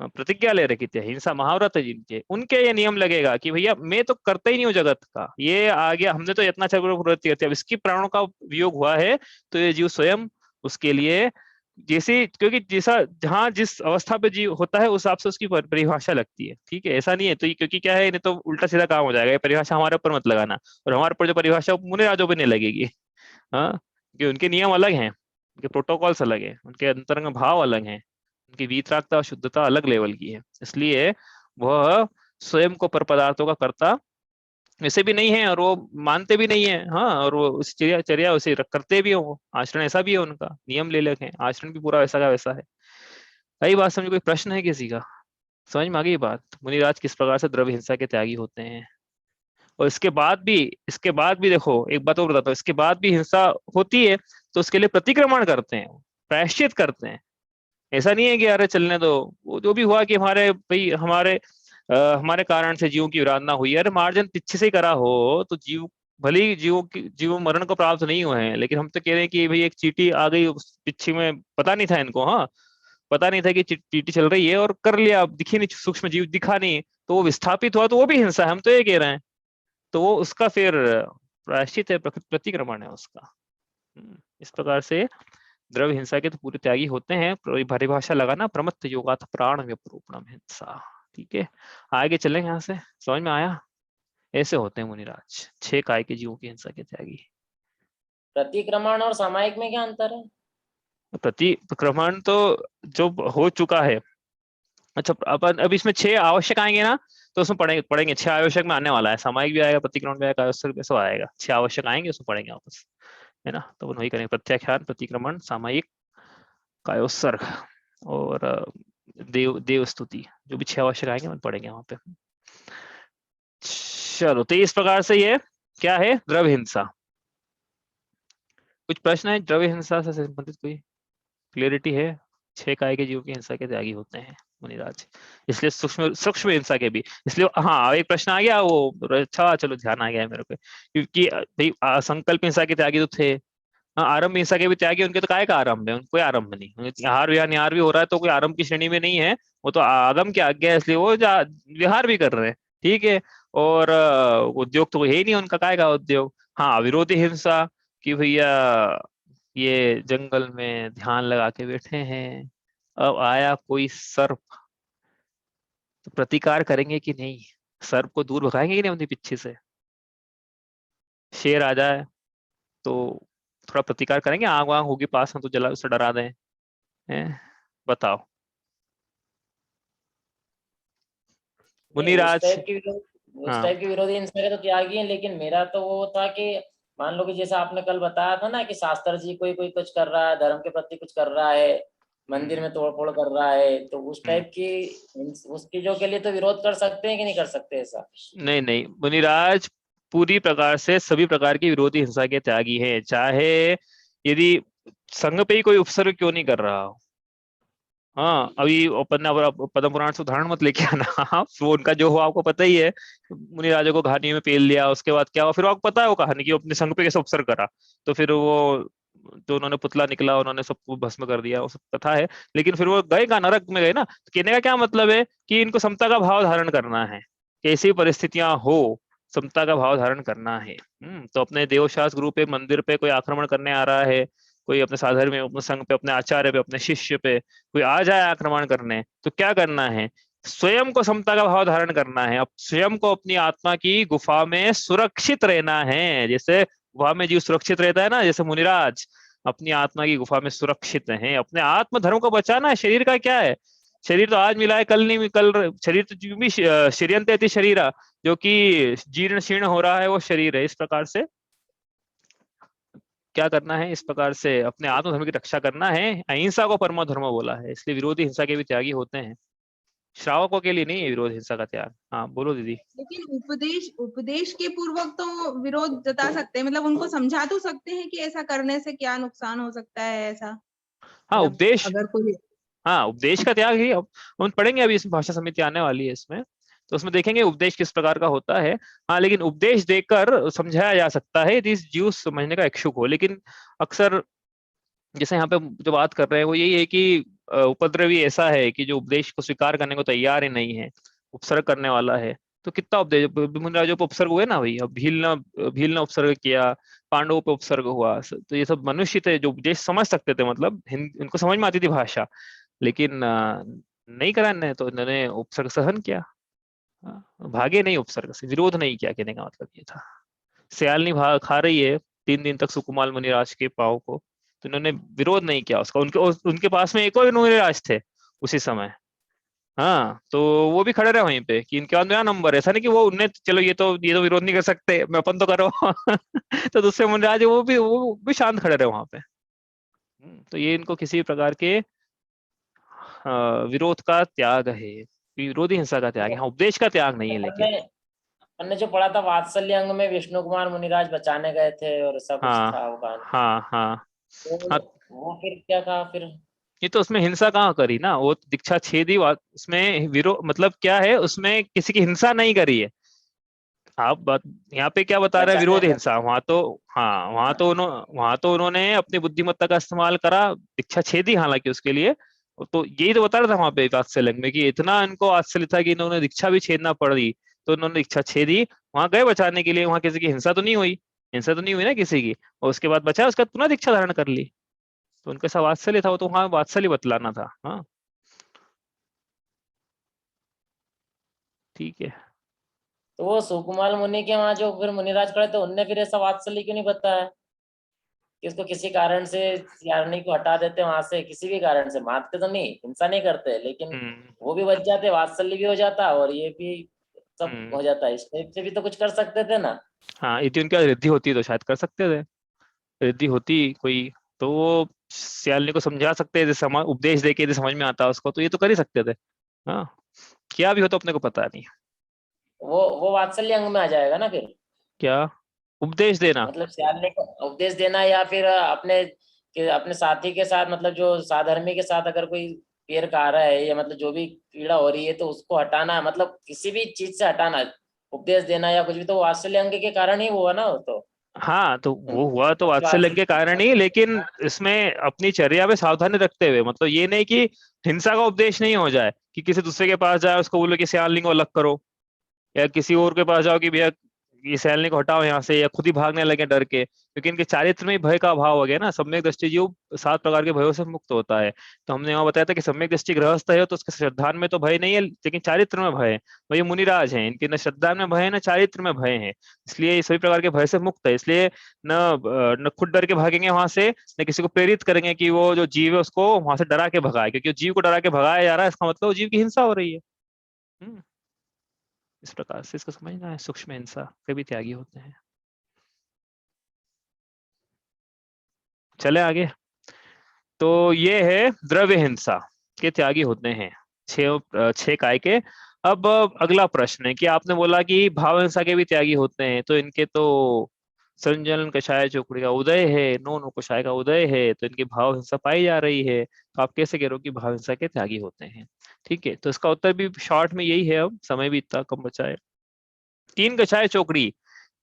प्रतिज्ञा ले रखी थी, हिंसा महाव्रत है जिनके, उनके ये नियम लगेगा कि भैया मैं तो करता ही नहीं हूँ जगत का, ये आ गया, हमने तो इतना प्रवृत्ति करती है, अब इसकी प्राणों का वियोग हुआ है तो ये जीव स्वयं उसके लिए जैसे, क्योंकि जैसा जहाँ जिस अवस्था पे जीव होता है उस हिसाब से उसकी परिभाषा लगती है। ठीक है, ऐसा नहीं है तो क्योंकि क्या है, नहीं तो उल्टा सीधा काम हो जाएगा, ये परिभाषा हमारे ऊपर मत लगाना, और हमारे ऊपर जो परिभाषा मुनि राजों पे नहीं लगेगी। हाँ, क्योंकि उनके नियम अलग हैं, उनके प्रोटोकॉल्स अलग हैं, उनके अंतरंग भाव अलग हैं, उनकी वीतरागता और शुद्धता अलग लेवल की है, इसलिए वह स्वयं को पर पदार्थों का कर्ता वैसे भी नहीं है और वो मानते भी नहीं है। हाँ, और वो उस चर्या उसे करते भी हो, वो आचरण ऐसा भी है उनका, नियम ले रखे हैं, आचरण भी पूरा वैसा का वैसा है। सही बात समझ, कोई प्रश्न है किसी का? समझ में आ गई बात, मुनिराज किस प्रकार से द्रव्य हिंसा के त्यागी होते हैं। और इसके बाद भी देखो एक बात और बताता हूँ, इसके बाद भी हिंसा होती है तो उसके लिए प्रतिक्रमण करते हैं, प्रायश्चित करते हैं। ऐसा नहीं है कि अरे चलने दो, वो जो भी हुआ कि हमारे भाई हमारे कारण से जीवों की विराधना हुई है, अरे मार्जन पीछे से ही करा हो तो भले ही जीव मरण को प्राप्त नहीं हुए हैं, लेकिन हम तो कह रहे हैं कि भाई एक चींटी आ गई उस पीछे में, पता नहीं था इनको, हाँ पता नहीं था कि चींटी चल रही है, और कर लिया, दिखी नहीं, सूक्ष्म जीव दिखा नहीं, तो वो विस्थापित हुआ, तो वो भी हिंसा है, हम तो ये कह रहे हैं। तो वो उसका फिर प्रायश्चित है, प्रतिक्रमण है उसका। इस प्रकार से द्रव्य हिंसा के तो पूरे त्यागी होते हैं। परिभाषा लगाना, प्रमत्त योगात प्राण व्यपरूपणम हिंसा। ठीक है, आगे चलेंगे यहाँ से, समझ में आया? ऐसे होते हैं मुनिराज 6 काय के जीवों की हिंसा के त्यागी। प्रतिक्रमण और सामायिक में क्या अंतर है? प्रतिक्रमण तो जो हो चुका है, अच्छा अपन अब इसमें 6 आवश्यक आएंगे ना, तो उसमें पढ़ेंगे 6 आवश्यक में आने वाला है, सामायिक भी आएगा, प्रतिक्रमण भी आएगा, आवश्यक भी सब आएगा, 6 आवश्यक आएंगे उसमें पढ़ेंगे वापस, है ना। तो वही करेंगे, प्रत्याख्यान, प्रतिक्रमण, सामायिक, कायोत्सर्ग और देव स्तुति, जो भी 6 आवश्यक आएंगे हम पढ़ेंगे वहां पे। चलो, तो इस प्रकार से ये क्या है, द्रव्य हिंसा। कुछ प्रश्न है द्रव्य हिंसा से संबंधित, कोई क्लियरिटी है? 6 काय के जीवों की हिंसा के त्यागी होते हैं मुनिराज, इसलिए सूक्ष्म सूक्ष्म हिंसा के भी, इसलिए हाँ एक प्रश्न आ गया वो, अच्छा चलो ध्यान आ गया मेरे को, क्योंकि भाई संकल्प हिंसा के त्यागी तो थे, हाँ आरंभ हिंसा के भी त्यागी, उनके तो काय का आरंभ है, उनको कोई आरंभ नहीं, हार विहार निहार भी हो रहा है तो कोई आरंभ की श्रेणी में नहीं है, वो तो आगम की आज्ञा है, इसलिए वो विहार भी कर रहे हैं। ठीक है, और उद्योग तो है ही नहीं उनका, काय का उद्योग। हाँ, विरोधी हिंसा कि भैया ये जंगल में ध्यान लगा के बैठे हैं, अब आया कोई सर्प तो प्रतिकार करेंगे कि नहीं, सर्प को दूर भगाएंगे कि नहीं अपने पीछे से। शेर आ जाए तो थोड़ा प्रतिकार करेंगे, आग वाग होगी पास में तो जला उसे डरा दें, हैं? बताओ नहीं, उस मुनिराज। टाइप की उस हाँ टाइप के विरोधी हिंसा के तो त्यागी हैं, लेकिन मेरा तो वो था कि मान लो कि जैसा आपने कल बताया था ना कि शास्त्र जी कोई कोई कुछ कर रहा है, धर्म के प्रति कुछ कर रहा है, मंदिर में तोड़फोड़ कर रहा है, तो उस हम्म। टाइप की उस चीजों के लिए तो विरोध कर सकते हैं कि नहीं कर सकते ऐसा? नहीं नहीं, मुनिराज पूरी प्रकार से सभी प्रकार की विरोधी हिंसा के त्यागी हैं, चाहे यदि संघ पे ही कोई उपसर्ग क्यों नहीं कर रहा हो। हाँ, अभी पद्म पुराण से उदाहरण मत लेके आना वो उनका जो हुआ आपको पता ही है। मुनि राजा को घाटी में पेल लिया, उसके बाद क्या हुआ फिर आपको पता है वो कहानी, कि वो अपने संग पे कैसे उपसर्ग करा। तो फिर वो तो उन्होंने पुतला निकला, उन्होंने सबको भस्म कर दिया, वो सब कथा है। लेकिन फिर वो गए कहाँ, नरक में गए ना। तो कहने का क्या मतलब है कि इनको समता का भाव धारण करना है, कैसी परिस्थितियां हो समता का भाव धारण करना है। तो अपने देवशास्त्र गुरु पे, मंदिर पे कोई आक्रमण करने आ रहा है, कोई अपने साधर्म में, अपने संघ पे, अपने आचार्य पे, अपने शिष्य पे कोई आ जाए आक्रमण करने, तो क्या करना है, स्वयं को समता का भाव धारण करना है, अब स्वयं को अपनी आत्मा की गुफा में सुरक्षित रहना है। जैसे गुफा में जीव सुरक्षित रहता है ना, जैसे मुनिराज अपनी आत्मा की गुफा में सुरक्षित है, अपने आत्म धर्म को बचाना है। शरीर का क्या है, शरीर तो आज मिला है कल नहीं, कल शरीर तो जो भी शरीर शरीरा, जो कि जीर्ण शीर्ण हो रहा है वो शरीर है। इस प्रकार से क्या करना है, इस प्रकार से अपने आत्मधर्म की रक्षा करना है। अहिंसा को परमो धर्म बोला है, इसलिए विरोधी हिंसा के भी त्यागी होते हैं, श्रावकों के लिए नहीं है विरोध हिंसा का त्याग। हाँ बोलो दीदी। लेकिन उपदेश उपदेश के पूर्वक तो विरोध जता सकते हैं, मतलब उनको समझा तो सकते हैं कि ऐसा करने से क्या नुकसान हो सकता है, ऐसा हाँ मतलब उपदेश, अगर कोई। हाँ उपदेश का त्याग ही अब हम पढ़ेंगे, अभी इसमें भाषा समिति आने वाली है इसमें, तो उसमें देखेंगे उपदेश किस प्रकार का होता है। हाँ लेकिन उपदेश देकर समझाया जा सकता है यदि जीव समझने का इच्छुक हो। लेकिन अक्सर जैसे यहाँ पे जो बात कर रहे हैं वो यही है कि उपद्रवी ऐसा है कि जो उपदेश को स्वीकार करने को तैयार ही नहीं है, उपसर्ग करने वाला है। तो कितना उपदेश, मुनिराजों पे उपसर्ग हुए ना भाई, अब भील ने उपसर्ग किया, पांडवों पे उपसर्ग हुआ, तो ये सब मनुष्य थे जो उपदेश समझ सकते थे, मतलब इनको समझ में आती थी भाषा, लेकिन नहीं करा इन्होंने, तो इन्होंने उपसर्ग सहन किया। भागे नहीं उपसर्ग से, विरोध नहीं किया, कहने का मतलब ये था। सियालनी खा रही है 3 दिन तक सुकुमाल मुनिराज के पाँव को, तो इन्होंने विरोध नहीं किया उसका। उनके पास में एक और मुनिराज थे उसी समय। हाँ तो वो भी खड़े रहे वहीं पे कि इनके पास मेरा नंबर है, ऐसा नहीं कि वो उन्हें चलो ये तो विरोध नहीं कर सकते, मैं अपन तो करो तो दूसरे मुनिराज है, वो भी शांत खड़े रहे वहां पे। तो ये इनको किसी प्रकार के विरोध का त्याग है, विरोधी हिंसा का त्याग है। हाँ उपदेश का त्याग नहीं है अपन लेकिन। ने अपन ने जो पढ़ा था वात्सल्य अंग में विष्णु कुमार मुनिराज बचाने गए थे और सब कुछ हाँ था वो कहानी, हाँ हाँ हाँ, तो वो फिर क्या था फिर? ये तो उसमें हिंसा कहाँ करी ना, वो दीक्षा छेदी उसमें मतलब क्या है, उसमें किसी की हिंसा नहीं करी है। आप बात यहाँ पे क्या बता रहे हैं, बचाने विरोध गए। हिंसा। वहां तो हाँ, वहां तो उन्होंने अपनी बुद्धिमत्ता का इस्तेमाल करा, दीक्षा छेदी हालांकि उसके लिए। तो यही तो बता रहा था वहां पे वात्सल्य में, कि इतना इनको वात्सल्य था कि इन्होंने दीक्षा भी छेदना पड़ दी, तो उन्होंने दीक्षा छेदी। वहां गए बचाने के लिए, वहां किसी की हिंसा तो नहीं हुई, हिंसा तो नहीं हुई ना किसी की, और उसके बाद बचा, उसके बाद पुनः दीक्षा धारण कर ली। तो उनके साथ वात्सल्य था, वो तो वहां वात्सल्य बतलाना था। हाँ ठीक है। तो वो सुकुमार मुनि के वहां जो फिर मुनिराज खड़े थे उनने फिर ऐसा वात्सल्य क्यों नहीं बताया कि इसको किसी कारण से यारनी को हटा देते वहां से, किसी भी कारण से, मारते तो नहीं, हिंसा नहीं करते, लेकिन हम्म वो भी बच जाते, वात्सल्य भी हो जाता और ये भी सब हम्म। हो जाता है। इस टाइप से भी तो कुछ कर सकते थे ना? हाँ यदि उनकी रिद्धि होती तो शायद कर सकते थे, रिद्धि होती कोई, तो वो सियालनी को समझा सकते थे, उपदेश दे के यदि समझ में आता उसको, तो ये तो कर ही सकते थे। हाँ क्या भी हो तो अपने को पता नहीं। वो वात्सल्य अंग में आ जाएगा ना फिर? क्या उपदेश देना। मतलब सियालनी को उपदेश देना या फिर अपने साथी के साथ, मतलब जो साधर्मी के साथ अगर कोई पैर का रहा है या मतलब जो भी पीड़ा हो रही है तो उसको हटाना, मतलब किसी भी चीज से हटाना, उपदेश देना या कुछ भी, तो वात्सल्य अंग के कारण ही हुआ ना वो तो। हाँ तो वो हुआ तो वात्सल्य के कारण ही, वात्सल्य लेकिन इसमें अपनी चर्या में सावधानी रखते हुए, मतलब ये नहीं कि हिंसा का उपदेश नहीं हो जाए, कि किसी दूसरे के पास जाए उसको बोलो कि सियालनी को अलग करो, या किसी और के पास जाओ कि भैया ये सैलने को हटाओ यहाँ से, या खुद ही भागने लगे डर के, क्योंकि इनके चारित्र में भय का अभाव हो गया ना। सम्यक दृष्टि जीव 7 प्रकार के भयों से मुक्त होता है। तो हमने वहां बताया था कि सम्यक दृष्टि गृहस्थ है तो उसके श्रद्धा में तो भय नहीं है, लेकिन चारित्र में भय है। तो ये मुनिराज हैं, इनके न श्रद्धा में भय है न चारित्र में भय है, इसलिए ये सभी प्रकार के भय से मुक्त है। इसलिए न खुद डर के भागेंगे वहां से, न किसी को प्रेरित करेंगे कि वो जो जीव है उसको वहां से डरा के भगाए, क्योंकि जीव को डरा के भगाया जा रहा है, इसका मतलब जीव की हिंसा हो रही है। इस प्रकार से इसको समझना है, सूक्ष्म हिंसा के भी त्यागी होते हैं। चले आगे। तो ये है द्रव्य हिंसा के त्यागी होते हैं, 6 काय के। अब अगला प्रश्न है कि आपने बोला कि भाव हिंसा के भी त्यागी होते हैं, तो इनके तो संजलन कषाय चोकड़ी का उदय है, नो नो कषाय का उदय है, तो इनकी भाव हिंसा पाई जा रही है, तो आप कैसे कह रहे हो कि भाव हिंसा के त्यागी होते हैं? ठीक है, तो इसका उत्तर भी शॉर्ट में यही है, अब समय भी इतना कम बचा है। 3 कषाय चोकड़ी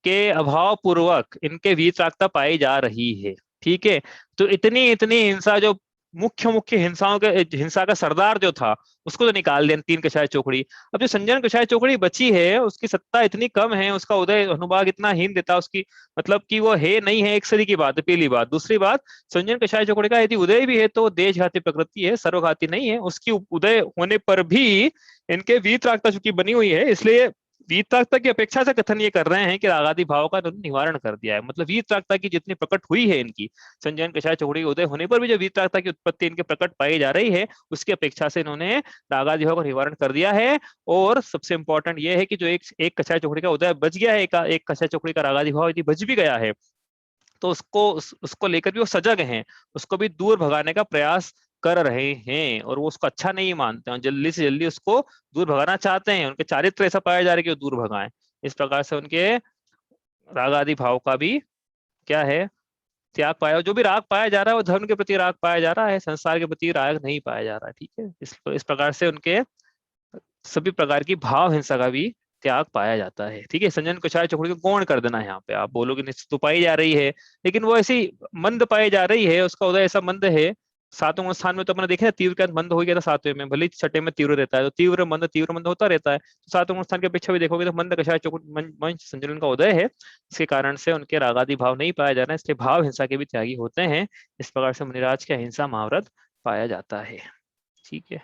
के अभाव पूर्वक इनके वीतरागता पाई जा रही है। ठीक है, तो इतनी हिंसा, जो मुख्य हिंसाओं के हिंसा का सरदार जो था उसको तो निकाल दिया 3 कषाय चोकड़ी। अब जो संजन कषाय चोकड़ी बची है उसकी सत्ता इतनी कम है, उसका उदय अनुभाग इतना हीन देता, उसकी मतलब कि वो है नहीं है, एक सरी की बात है, पहली बात। दूसरी बात, संजन कषाय चोकड़ी का यदि उदय भी है तो देशघाती प्रकृति है, सर्वघाती नहीं है। उसकी उदय होने पर भी इनके वीतरागता चूंकि बनी हुई है, इसलिए वीतरागता की अपेक्षा से कथन ये कर रहे हैं कि रागादि भाव का निवारण कर दिया है। मतलब वीतरागता की जितनी प्रकट हुई है इनकी, संजयन कषाय चोकड़ी के उदय होने पर भी जो वीतरागता की उत्पत्ति इनके प्रकट पाई जा रही है, उसकी अपेक्षा से इन्होंने रागादि भाव का निवारण कर दिया है। और सबसे इंपॉर्टेंट ये है कि जो एक कषाय चोकड़ी का उदय बच गया है, एक कषाय चोकड़ी का रागादि भाव यदि बच भी गया है, तो उसको लेकर भी वो सजग हैं, उसको भी दूर भगाने का प्रयास कर रहे हैं, और वो उसको अच्छा नहीं मानते हैं, जल्दी से जल्दी उसको दूर भगाना चाहते हैं। उनके चारित्र ऐसा पाया जा रहा है कि वो दूर भगाएं। इस प्रकार से उनके राग आदि भाव का भी क्या है, त्याग पाया। जो भी राग पाया जा रहा है वो धर्म के प्रति राग पाया जा रहा है, संसार के प्रति राग नहीं पाया जा रहा है। ठीक है, इस प्रकार से उनके सभी प्रकार की भाव हिंसा का भी त्याग पाया जाता है। ठीक है, संजन कषाय चोकड़ी को गौण कर देना है यहाँ पे। आप बोलोगे निश्चित तो पाई जा रही है, लेकिन वो ऐसी मंद पाई जा रही है, उसका उदय ऐसा मंद है। 7वें स्थान में तो अपने देखे तीव्र का मंद हो गया था 7वें में, भले 6ठे में तीव्र रहता है, तो तीव्र मंद होता रहता है। तो 7वें स्थान की अपेक्षा भी देखोगे तो मंद कषाय चोकड़ी मंच संजलन का उदय है, इसके कारण से उनके रागादि भाव नहीं पाया जा रहा है, इसलिए भाव हिंसा के भी त्यागी होते हैं। इस प्रकार से मुनिराज के अहिंसा महाव्रत पाया जाता है। ठीक है,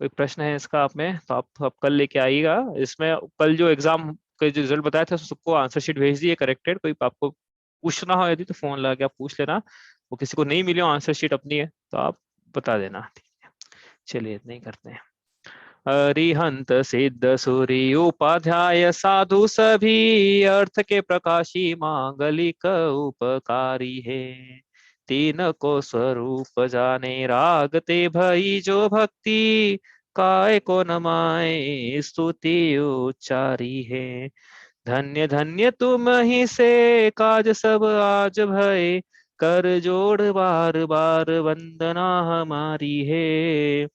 कोई प्रश्न है इसका आप में तो आप कल लेके आइएगा। इसमें कल जो एग्जाम के जो रिजल्ट बताया था सबको आंसर शीट भेज दिए करेक्टेड। कोई आपको पूछना हो यदि तो फोन लगा के आप पूछ लेना, वो किसी को नहीं मिली हो आंसर शीट अपनी है तो आप बता देना। ठीक है, चलिए इतना ही करते हैं। अरिहंत सिद्ध सूर्य उपाध्याय साधु सभी, अर्थ के प्रकाशी मांगलिक उपकारी है। तीन को स्वरूप जाने राग ते भई जो भक्ति, काय को नमाए स्तुति उच्चारी है। धन्य धन्य तुम ही से काज सब आज भय, कर जोड़ बार बार वंदना हमारी है।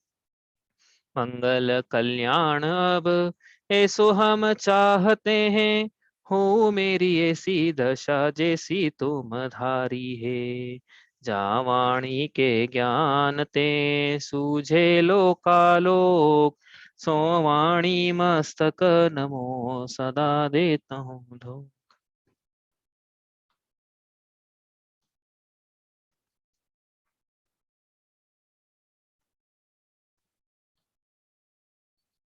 मंगल कल्याण अब ऐसो हम चाहते हैं, हो मेरी ऐसी दशा जैसी तुम धारी है। जावाणी के ज्ञान ते सूझे लोकालोक, सोवाणी मस्तक नमो सदा देता हूँ धो।